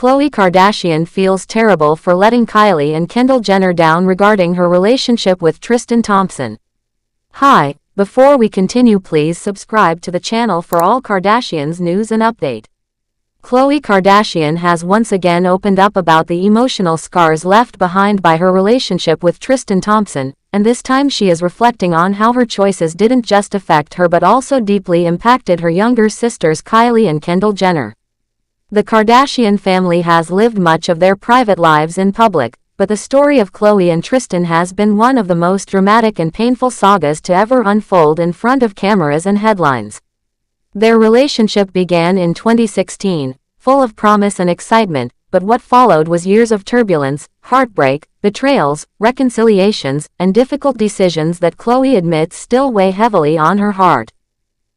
Khloé Kardashian feels terrible for letting Kylie and Kendall Jenner down regarding her relationship with Tristan Thompson. Hi, before we continue, please subscribe to the channel for all Kardashians news and update. Khloé Kardashian has once again opened up about the emotional scars left behind by her relationship with Tristan Thompson, and this time she is reflecting on how her choices didn't just affect her but also deeply impacted her younger sisters Kylie and Kendall Jenner. The Kardashian family has lived much of their private lives in public, but the story of Khloé and Tristan has been one of the most dramatic and painful sagas to ever unfold in front of cameras and headlines. Their relationship began in 2016, full of promise and excitement, but what followed was years of turbulence, heartbreak, betrayals, reconciliations, and difficult decisions that Khloé admits still weigh heavily on her heart.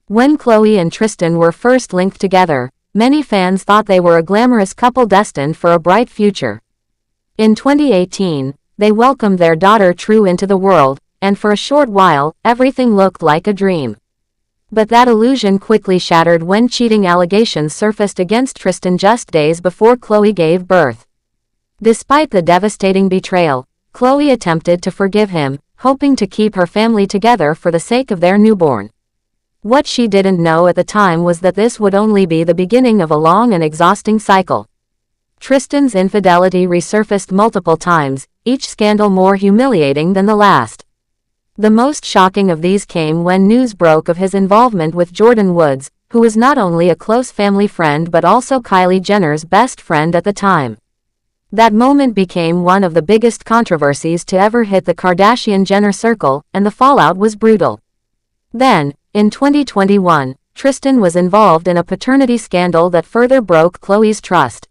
When Khloé and Tristan were first linked together, many fans thought they were a glamorous couple destined for a bright future. In 2018, they welcomed their daughter True into the world, and for a short while, everything looked like a dream. But that illusion quickly shattered when cheating allegations surfaced against Tristan just days before Khloé gave birth. Despite the devastating betrayal, Khloé attempted to forgive him, hoping to keep her family together for the sake of their newborn. What she didn't know at the time was that this would only be the beginning of a long and exhausting cycle. Tristan's infidelity resurfaced multiple times, each scandal more humiliating than the last. The most shocking of these came when news broke of his involvement with Jordyn Woods, who was not only a close family friend but also Kylie Jenner's best friend at the time. That moment became one of the biggest controversies to ever hit the Kardashian-Jenner circle, and the fallout was brutal. Then, in 2021, Tristan was involved in a paternity scandal that further broke Khloé's trust.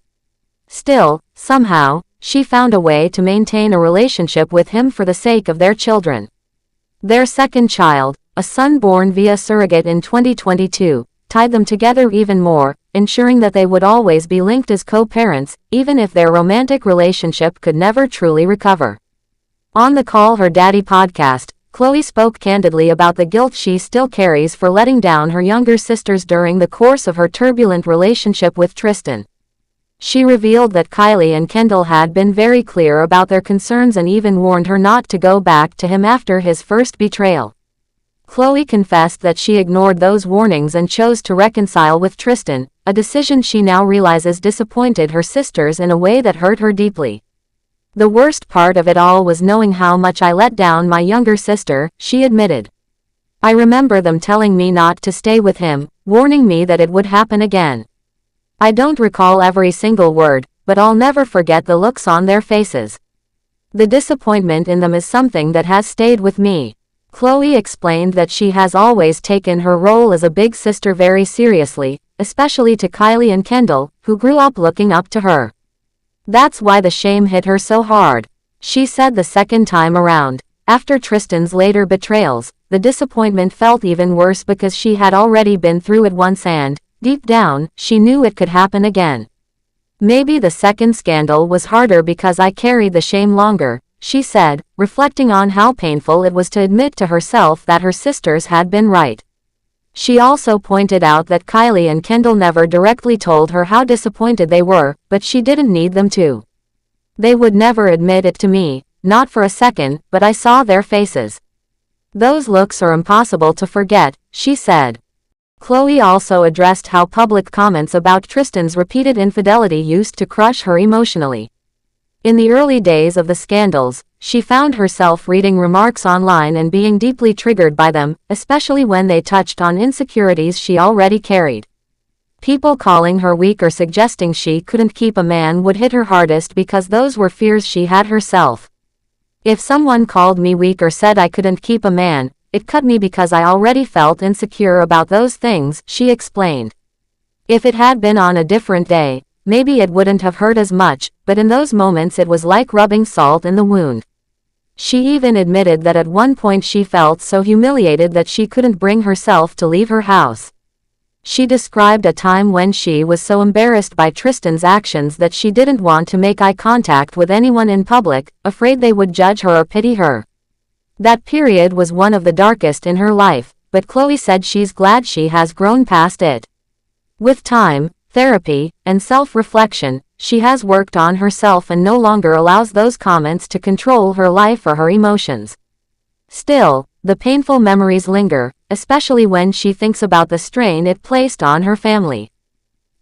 Still, somehow, she found a way to maintain a relationship with him for the sake of their children. Their second child, a son born via surrogate in 2022, tied them together even more, ensuring that they would always be linked as co-parents, even if their romantic relationship could never truly recover. On the Call Her Daddy podcast, Khloé spoke candidly about the guilt she still carries for letting down her younger sisters during the course of her turbulent relationship with Tristan. She revealed that Kylie and Kendall had been very clear about their concerns and even warned her not to go back to him after his first betrayal. Khloé confessed that she ignored those warnings and chose to reconcile with Tristan, a decision she now realizes disappointed her sisters in a way that hurt her deeply. The worst part of it all was knowing how much I let down my younger sister, she admitted. I remember them telling me not to stay with him, warning me that it would happen again. I don't recall every single word, but I'll never forget the looks on their faces. The disappointment in them is something that has stayed with me. Khloé explained that she has always taken her role as a big sister very seriously, especially to Kylie and Kendall, who grew up looking up to her. That's why the shame hit her so hard. She said the second time around, after Tristan's later betrayals, the disappointment felt even worse because she had already been through it once and, deep down, she knew it could happen again. Maybe the second scandal was harder because I carried the shame longer, she said, reflecting on how painful it was to admit to herself that her sisters had been right. She also pointed out that Kylie and Kendall never directly told her how disappointed they were, but she didn't need them to. They would never admit it to me, not for a second, but I saw their faces. Those looks are impossible to forget, she said. Khloé also addressed how public comments about Tristan's repeated infidelity used to crush her emotionally. In the early days of the scandals, she found herself reading remarks online and being deeply triggered by them, especially when they touched on insecurities she already carried. People calling her weak or suggesting she couldn't keep a man would hit her hardest because those were fears she had herself. If someone called me weak or said I couldn't keep a man, it cut me because I already felt insecure about those things, she explained. If it had been on a different day, maybe it wouldn't have hurt as much, but in those moments it was like rubbing salt in the wound. She even admitted that at one point she felt so humiliated that she couldn't bring herself to leave her house. She described a time when she was so embarrassed by Tristan's actions that she didn't want to make eye contact with anyone in public, afraid they would judge her or pity her. That period was one of the darkest in her life, but Khloé said she's glad she has grown past it. With time, therapy, and self-reflection, she has worked on herself and no longer allows those comments to control her life or her emotions. Still, the painful memories linger, especially when she thinks about the strain it placed on her family.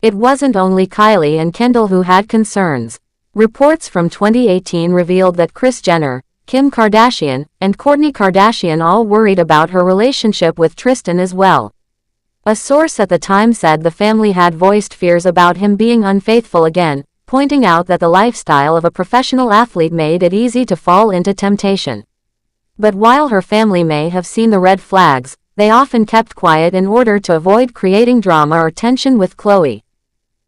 It wasn't only Kylie and Kendall who had concerns. Reports from 2018 revealed that Kris Jenner, Kim Kardashian, and Kourtney Kardashian all worried about her relationship with Tristan as well. A source at the time said the family had voiced fears about him being unfaithful again, pointing out that the lifestyle of a professional athlete made it easy to fall into temptation. But while her family may have seen the red flags, they often kept quiet in order to avoid creating drama or tension with Khloé.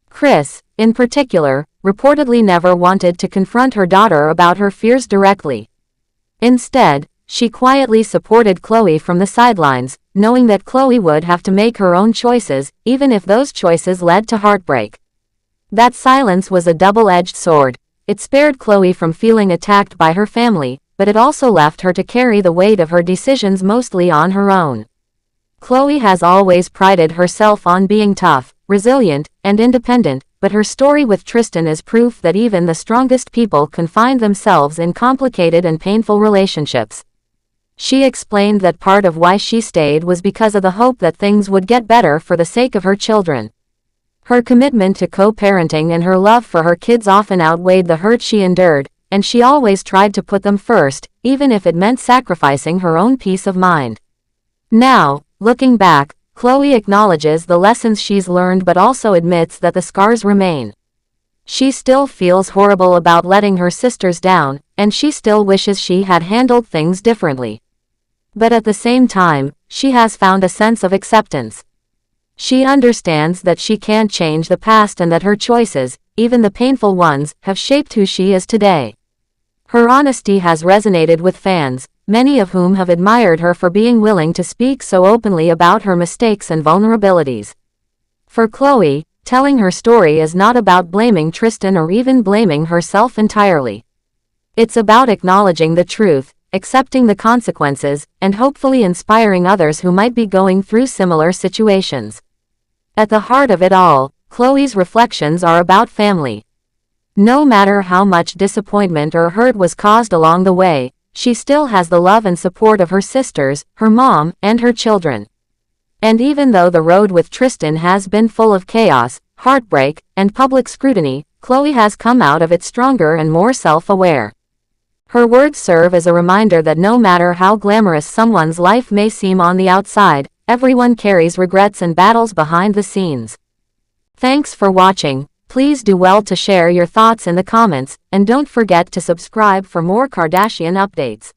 Kris, in particular, reportedly never wanted to confront her daughter about her fears directly. Instead, she quietly supported Khloé from the sidelines, knowing that Khloé would have to make her own choices, even if those choices led to heartbreak. That silence was a double-edged sword. It spared Khloé from feeling attacked by her family, but it also left her to carry the weight of her decisions mostly on her own. Khloé has always prided herself on being tough, resilient, and independent, but her story with Tristan is proof that even the strongest people can find themselves in complicated and painful relationships. She explained that part of why she stayed was because of the hope that things would get better for the sake of her children. Her commitment to co-parenting and her love for her kids often outweighed the hurt she endured, and she always tried to put them first, even if it meant sacrificing her own peace of mind. Now, looking back, Khloé acknowledges the lessons she's learned but also admits that the scars remain. She still feels horrible about letting her sisters down, and she still wishes she had handled things differently. But at the same time, she has found a sense of acceptance. She understands that she can't change the past and that her choices, even the painful ones, have shaped who she is today. Her honesty has resonated with fans, many of whom have admired her for being willing to speak so openly about her mistakes and vulnerabilities. For Khloé, telling her story is not about blaming Tristan or even blaming herself entirely. It's about acknowledging the truth, accepting the consequences, and hopefully inspiring others who might be going through similar situations. At the heart of it all, Khloé's reflections are about family. No matter how much disappointment or hurt was caused along the way, she still has the love and support of her sisters, her mom, and her children. And even though the road with Tristan has been full of chaos, heartbreak, and public scrutiny, Khloé has come out of it stronger and more self-aware. Her words serve as a reminder that no matter how glamorous someone's life may seem on the outside, everyone carries regrets and battles behind the scenes. Thanks for watching. Please do well to share your thoughts in the comments, and don't forget to subscribe for more Kardashian updates.